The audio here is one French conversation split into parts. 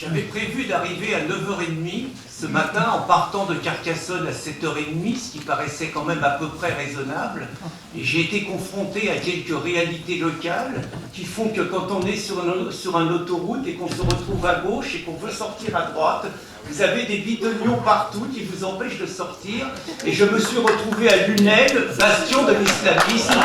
J'avais prévu d'arriver à 9h30 ce matin en partant de Carcassonne à 7h30, ce qui paraissait quand même à peu près raisonnable. Et j'ai été confronté à quelques réalités locales qui font que quand on est sur une autoroute et qu'on se retrouve à gauche et qu'on veut sortir à droite, vous avez des bidonnions partout qui vous empêchent de sortir. Et je me suis retrouvé à Lunel, bastion de l'islamisme.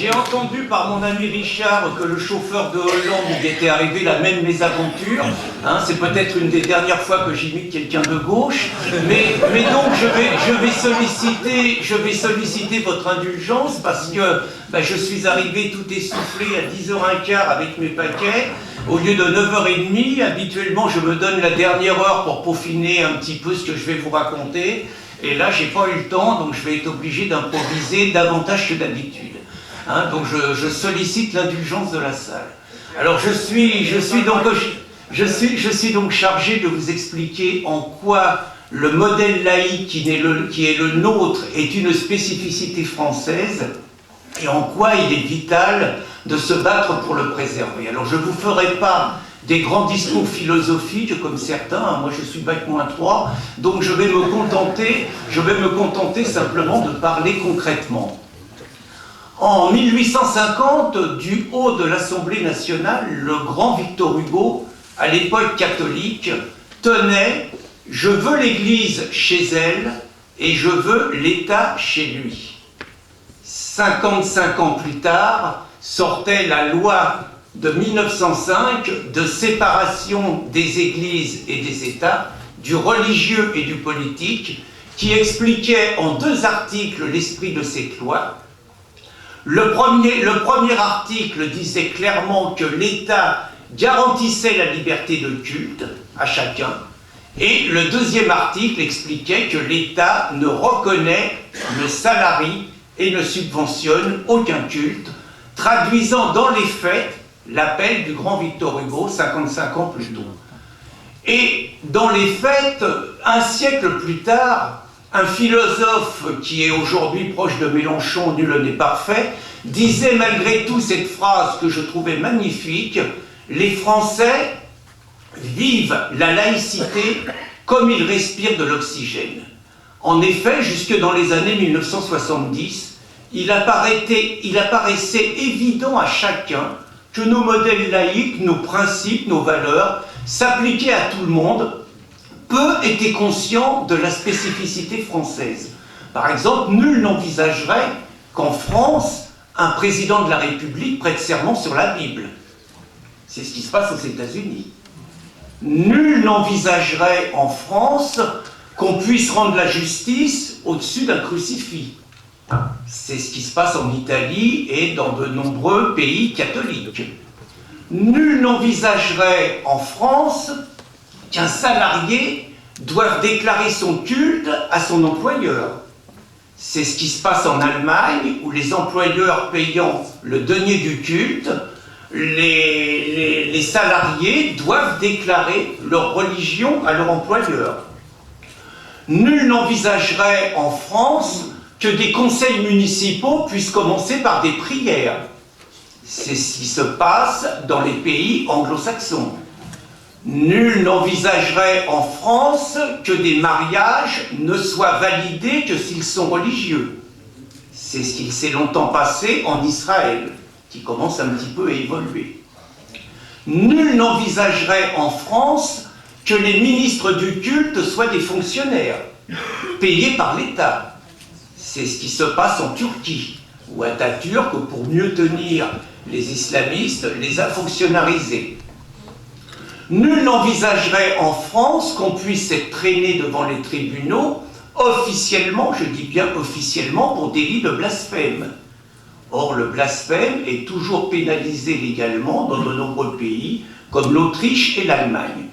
J'ai entendu par mon ami Richard que le chauffeur de Hollande il était arrivé la même mésaventure. C'est peut-être une des dernières fois que j'imite quelqu'un de gauche. Mais donc je vais solliciter votre indulgence parce que je suis arrivé tout essoufflé à 10h15 avec mes paquets. Au lieu de 9h30, habituellement je me donne la dernière heure pour peaufiner un petit peu ce que je vais vous raconter. Et là j'ai pas eu le temps, donc je vais être obligé d'improviser davantage que d'habitude. Donc je sollicite l'indulgence de la salle. Alors je suis donc chargé de vous expliquer en quoi le modèle laïque qui est le nôtre est une spécificité française et en quoi il est vital de se battre pour le préserver. Alors je ne vous ferai pas des grands discours philosophiques comme certains, moi je suis bac-3, donc je vais me contenter simplement de parler concrètement. En 1850, du haut de l'Assemblée nationale, le grand Victor Hugo, à l'époque catholique, tenait « Je veux l'Église chez elle et je veux l'État chez lui ». 55 ans plus tard, sortait la loi de 1905 de séparation des églises et des États, du religieux et du politique, qui expliquait en 2 articles l'esprit de cette loi. Le premier article disait clairement que l'État garantissait la liberté de culte à chacun, et le 2e article expliquait que l'État ne reconnaît, ne salarie et ne subventionne aucun culte, traduisant dans les faits l'appel du grand Victor Hugo 55 ans plus tôt. Et dans les faits, un siècle plus tard, un philosophe qui est aujourd'hui proche de Mélenchon, nul n'est parfait, disait malgré tout cette phrase que je trouvais magnifique: les Français vivent la laïcité comme ils respirent de l'oxygène. En effet, jusque dans les années 1970, il apparaissait évident à chacun que nos modèles laïques, nos principes, nos valeurs s'appliquaient à tout le monde. Peu étaient conscients de la spécificité française. Par exemple, nul n'envisagerait qu'en France, un président de la République prête serment sur la Bible. C'est ce qui se passe aux États-Unis. Nul n'envisagerait en France qu'on puisse rendre la justice au-dessus d'un crucifix. C'est ce qui se passe en Italie et dans de nombreux pays catholiques. Nul n'envisagerait en France qu'un salarié doive déclarer son culte à son employeur. C'est ce qui se passe en Allemagne, où les employeurs payant le denier du culte, les salariés doivent déclarer leur religion à leur employeur. Nul n'envisagerait en France que des conseils municipaux puissent commencer par des prières. C'est ce qui se passe dans les pays anglo-saxons. Nul n'envisagerait en France que des mariages ne soient validés que s'ils sont religieux. C'est ce qu'il s'est longtemps passé en Israël, qui commence un petit peu à évoluer. Nul n'envisagerait en France que les ministres du culte soient des fonctionnaires, payés par l'État. C'est ce qui se passe en Turquie, où Atatürk, pour mieux tenir les islamistes, les a fonctionnalisés. Nul n'envisagerait en France qu'on puisse être traîné devant les tribunaux officiellement, je dis bien officiellement, pour délit de blasphème. Or, le blasphème est toujours pénalisé légalement dans de nombreux pays, comme l'Autriche et l'Allemagne.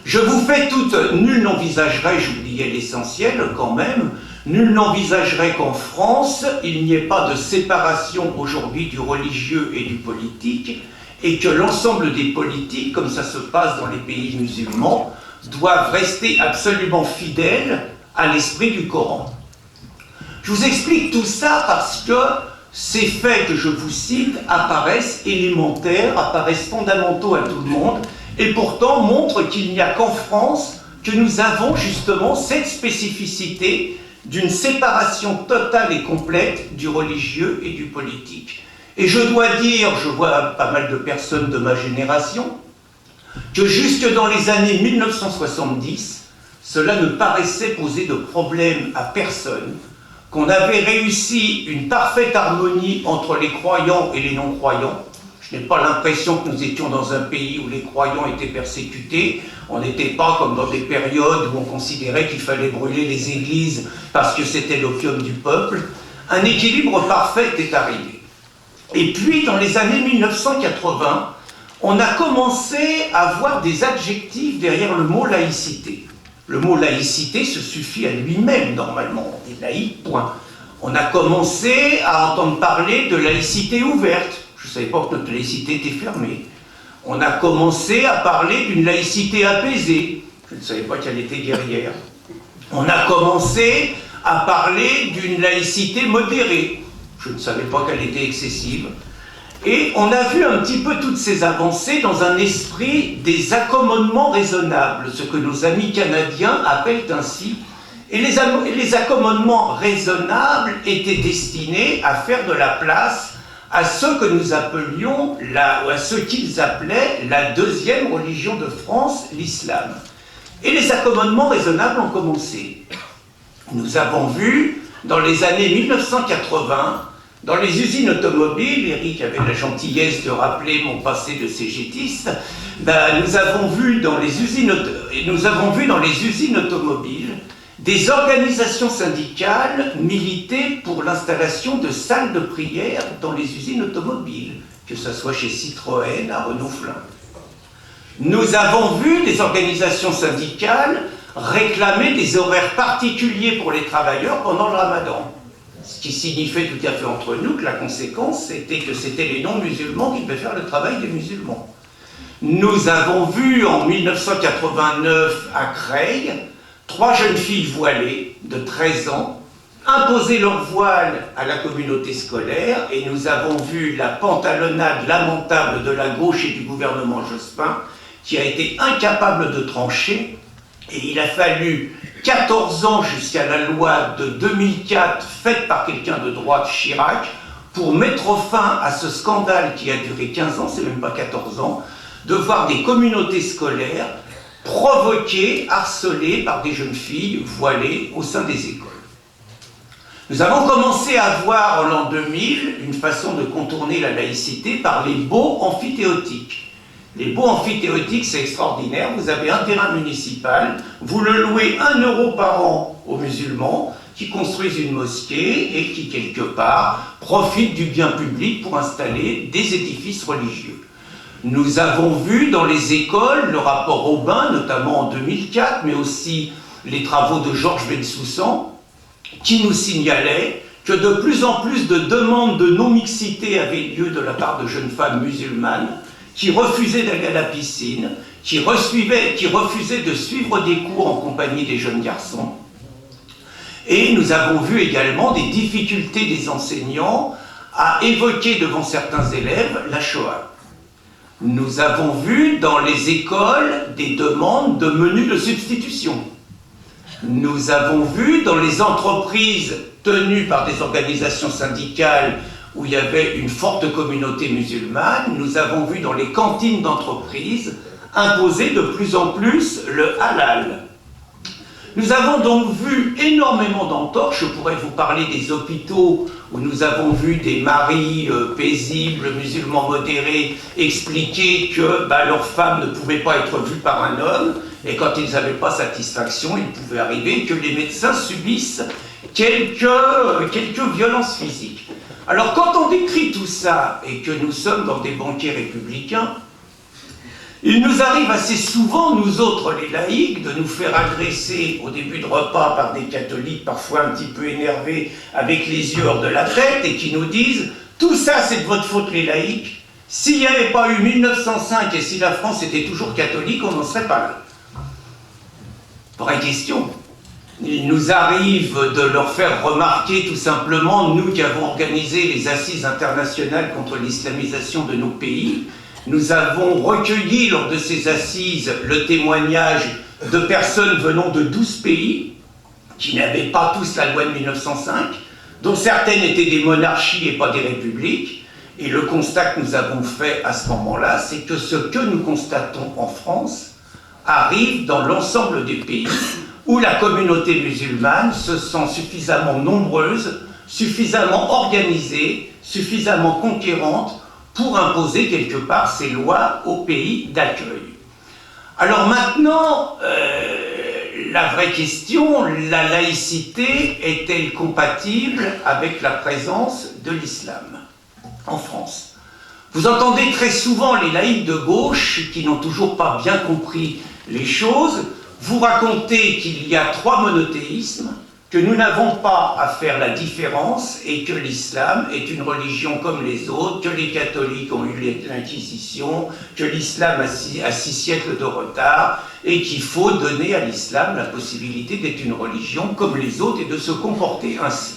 Je vous fais toute... Nul n'envisagerait, j'oubliais l'essentiel quand même, nul n'envisagerait qu'en France, il n'y ait pas de séparation aujourd'hui du religieux et du politique, et que l'ensemble des politiques, comme ça se passe dans les pays musulmans, doivent rester absolument fidèles à l'esprit du Coran. Je vous explique tout ça parce que ces faits que je vous cite apparaissent élémentaires, apparaissent fondamentaux à tout le monde, et pourtant montrent qu'il n'y a qu'en France que nous avons justement cette spécificité d'une séparation totale et complète du religieux et du politique. Et je dois dire, je vois pas mal de personnes de ma génération, que jusque dans les années 1970, cela ne paraissait poser de problème à personne, qu'on avait réussi une parfaite harmonie entre les croyants et les non-croyants. Je n'ai pas l'impression que nous étions dans un pays où les croyants étaient persécutés. On n'était pas comme dans des périodes où on considérait qu'il fallait brûler les églises parce que c'était l'opium du peuple. Un équilibre parfait est arrivé. Et puis, dans les années 1980, on a commencé à voir des adjectifs derrière le mot laïcité. Le mot laïcité se suffit à lui-même, normalement. On est laïque, point. On a commencé à entendre parler de laïcité ouverte. Je ne savais pas que notre laïcité était fermée. On a commencé à parler d'une laïcité apaisée. Je ne savais pas qu'elle était guerrière. On a commencé à parler d'une laïcité modérée. Je ne savais pas qu'elle était excessive. Et on a vu un petit peu toutes ces avancées dans un esprit des accommodements raisonnables, ce que nos amis canadiens appellent ainsi. Et les accommodements raisonnables étaient destinés à faire de la place à ce que nous appelions, ou à ce qu'ils appelaient la deuxième religion de France, l'islam. Et les accommodements raisonnables ont commencé. Nous avons vu, dans les années 1980, dans les usines automobiles, Eric avait la gentillesse de rappeler mon passé de cégétiste, nous avons vu dans les usines automobiles des organisations syndicales militer pour l'installation de salles de prière dans les usines automobiles, que ce soit chez Citroën, à Renault-Flin. Nous avons vu des organisations syndicales réclamer des horaires particuliers pour les travailleurs pendant le ramadan. Ce qui signifiait tout à fait entre nous que la conséquence, c'était que c'était les non-musulmans qui devaient faire le travail des musulmans. Nous avons vu en 1989 à Creil 3 jeunes filles voilées de 13 ans imposer leur voile à la communauté scolaire, et nous avons vu la pantalonnade lamentable de la gauche et du gouvernement Jospin qui a été incapable de trancher, et il a fallu 14 ans jusqu'à la loi de 2004 faite par quelqu'un de droite, Chirac, pour mettre fin à ce scandale qui a duré 15 ans, c'est même pas 14 ans, de voir des communautés scolaires provoquées, harcelées par des jeunes filles voilées au sein des écoles. Nous avons commencé à voir en l'an 2000 une façon de contourner la laïcité par les baux amphithéotiques. Les baux amphithéotiques, c'est extraordinaire. Vous avez un terrain municipal, vous le louez 1 € par an aux musulmans qui construisent une mosquée et qui, quelque part, profitent du bien public pour installer des édifices religieux. Nous avons vu dans les écoles le rapport Aubin, notamment en 2004, mais aussi les travaux de Georges Bensoussan, qui nous signalaient que de plus en plus de demandes de non-mixité avaient lieu de la part de jeunes femmes musulmanes qui refusaient d'aller à la piscine, qui refusaient de suivre des cours en compagnie des jeunes garçons. Et nous avons vu également des difficultés des enseignants à évoquer devant certains élèves la Shoah. Nous avons vu dans les écoles des demandes de menus de substitution. Nous avons vu dans les entreprises tenues par des organisations syndicales où il y avait une forte communauté musulmane, nous avons vu dans les cantines d'entreprise imposer de plus en plus le halal. Nous avons donc vu énormément d'entorses. Je pourrais vous parler des hôpitaux où nous avons vu des maris paisibles, musulmans modérés, expliquer que leurs femmes ne pouvaient pas être vues par un homme, et quand ils n'avaient pas satisfaction, il pouvait arriver que les médecins subissent quelques violences physiques. Alors quand on décrit tout ça, et que nous sommes dans des banquets républicains, il nous arrive assez souvent, nous autres les laïcs, de nous faire agresser au début de repas par des catholiques parfois un petit peu énervés avec les yeux hors de la tête et qui nous disent « Tout ça c'est de votre faute les laïcs, s'il n'y avait pas eu 1905 et si la France était toujours catholique, on n'en serait pas là. » Vraie question. il nous arrive de leur faire remarquer tout simplement, nous qui avons organisé les assises internationales contre l'islamisation de nos pays, nous avons recueilli lors de ces assises le témoignage de personnes venant de 12 pays, qui n'avaient pas tous la loi de 1905, dont certaines étaient des monarchies et pas des républiques. Et le constat que nous avons fait à ce moment-là, c'est que ce que nous constatons en France arrive dans l'ensemble des pays où la communauté musulmane se sent suffisamment nombreuse, suffisamment organisée, suffisamment conquérante pour imposer quelque part ses lois au pays d'accueil. Alors maintenant, la vraie question, la laïcité est-elle compatible avec la présence de l'islam en France? Vous entendez très souvent les laïcs de gauche, qui n'ont toujours pas bien compris les choses, vous raconter qu'il y a 3 monothéismes, que nous n'avons pas à faire la différence et que l'islam est une religion comme les autres, que les catholiques ont eu l'Inquisition, que l'islam a 6 siècles de retard et qu'il faut donner à l'islam la possibilité d'être une religion comme les autres et de se comporter ainsi.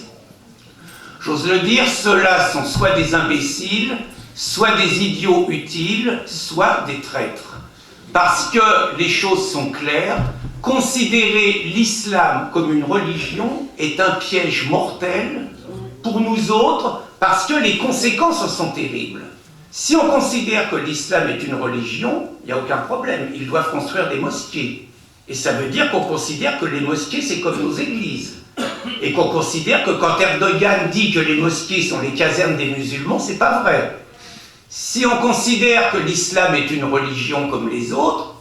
J'ose le dire, ceux-là sont soit des imbéciles, soit des idiots utiles, soit des traîtres. Parce que les choses sont claires, considérer l'islam comme une religion est un piège mortel pour nous autres, parce que les conséquences sont terribles. Si on considère que l'islam est une religion, il n'y a aucun problème, ils doivent construire des mosquées. Et ça veut dire qu'on considère que les mosquées, c'est comme nos églises. Et qu'on considère que quand Erdogan dit que les mosquées sont les casernes des musulmans, c'est pas vrai. Si on considère que l'islam est une religion comme les autres,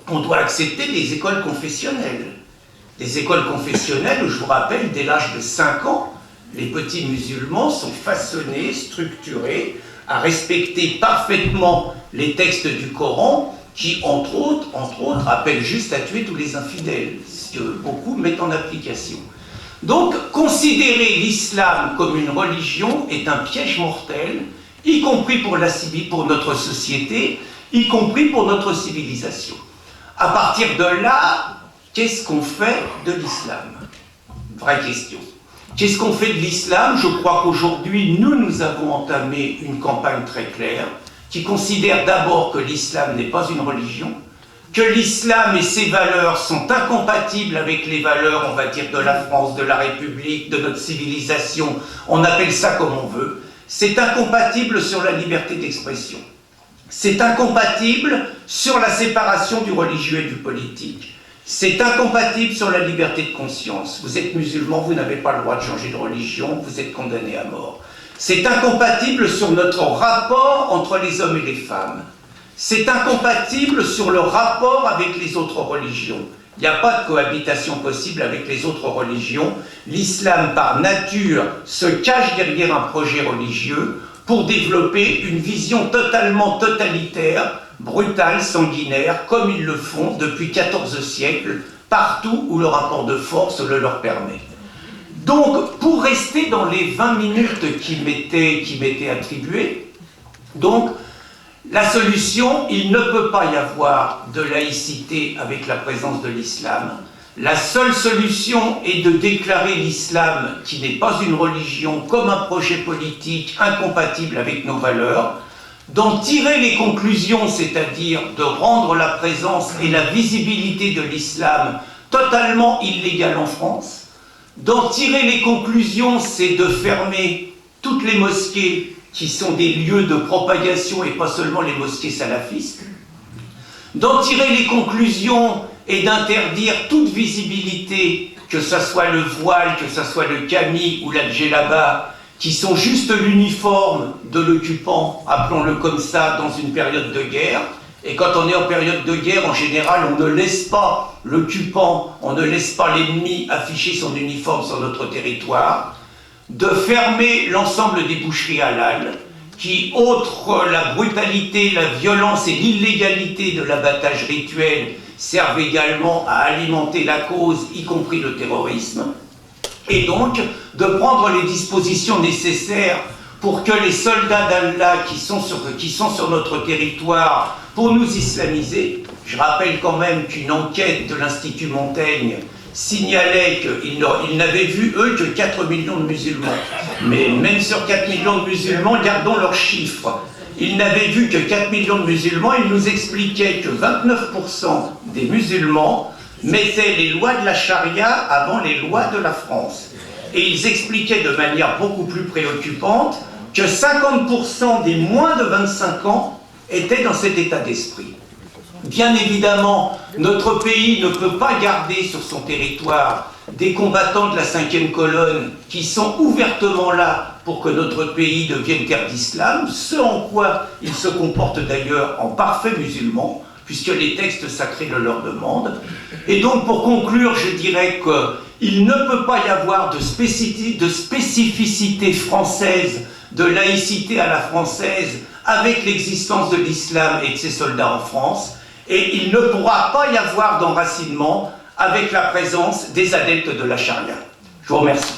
on doit accepter des écoles confessionnelles. Des écoles confessionnelles où, je vous rappelle, dès l'âge de 5 ans, les petits musulmans sont façonnés, structurés, à respecter parfaitement les textes du Coran qui, entre autres, appellent juste à tuer tous les infidèles, ce que beaucoup mettent en application. Donc, considérer l'islam comme une religion est un piège mortel, y compris pour notre société, y compris pour notre civilisation. À partir de là, qu'est-ce qu'on fait de l'islam? Vraie question. Qu'est-ce qu'on fait de l'islam? Je crois qu'aujourd'hui, nous avons entamé une campagne très claire qui considère d'abord que l'islam n'est pas une religion, que l'islam et ses valeurs sont incompatibles avec les valeurs, on va dire, de la France, de la République, de notre civilisation, on appelle ça comme on veut. C'est incompatible sur la liberté d'expression. C'est incompatible sur la séparation du religieux et du politique. C'est incompatible sur la liberté de conscience. Vous êtes musulman, vous n'avez pas le droit de changer de religion, vous êtes condamné à mort. C'est incompatible sur notre rapport entre les hommes et les femmes. C'est incompatible sur le rapport avec les autres religions. Il n'y a pas de cohabitation possible avec les autres religions. L'islam, par nature, se cache derrière un projet religieux pour développer une vision totalement totalitaire, brutale, sanguinaire, comme ils le font depuis 14 siècles, partout où le rapport de force le leur permet. Donc, pour rester dans les 20 minutes qui m'étaient attribuées, donc, la solution, il ne peut pas y avoir de laïcité avec la présence de l'islam. La seule solution est de déclarer l'islam, qui n'est pas une religion, comme un projet politique incompatible avec nos valeurs, d'en tirer les conclusions, c'est-à-dire de rendre la présence et la visibilité de l'islam totalement illégale en France. D'en tirer les conclusions, c'est de fermer toutes les mosquées qui sont des lieux de propagation et pas seulement les mosquées salafistes, d'en tirer les conclusions et d'interdire toute visibilité, que ce soit le voile, que ce soit le kami ou la djellaba, qui sont juste l'uniforme de l'occupant, appelons-le comme ça, dans une période de guerre. Et quand on est en période de guerre, en général, on ne laisse pas l'occupant, on ne laisse pas l'ennemi afficher son uniforme sur notre territoire. De fermer l'ensemble des boucheries halal, qui, outre la brutalité, la violence et l'illégalité de l'abattage rituel, servent également à alimenter la cause, y compris le terrorisme, et donc de prendre les dispositions nécessaires pour que les soldats d'Allah qui sont sur notre territoire pour nous islamiser, je rappelle quand même qu'une enquête de l'Institut Montaigne signalaient qu'ils n'avaient vu, eux, que 4 millions de musulmans. Mais même sur 4 millions de musulmans, gardons leurs chiffres. Ils n'avaient vu que 4 millions de musulmans, ils nous expliquaient que 29% des musulmans mettaient les lois de la charia avant les lois de la France. Et ils expliquaient de manière beaucoup plus préoccupante que 50% des moins de 25 ans étaient dans cet état d'esprit. Bien évidemment, notre pays ne peut pas garder sur son territoire des combattants de la 5e colonne qui sont ouvertement là pour que notre pays devienne terre d'islam, ce en quoi ils se comportent d'ailleurs en parfaits musulmans, puisque les textes sacrés le leur demandent. Et donc, pour conclure, je dirais qu'il ne peut pas y avoir de spécificité française, de laïcité à la française, avec l'existence de l'islam et de ses soldats en France, et il ne pourra pas y avoir d'enracinement avec la présence des adeptes de la charia. Je vous remercie.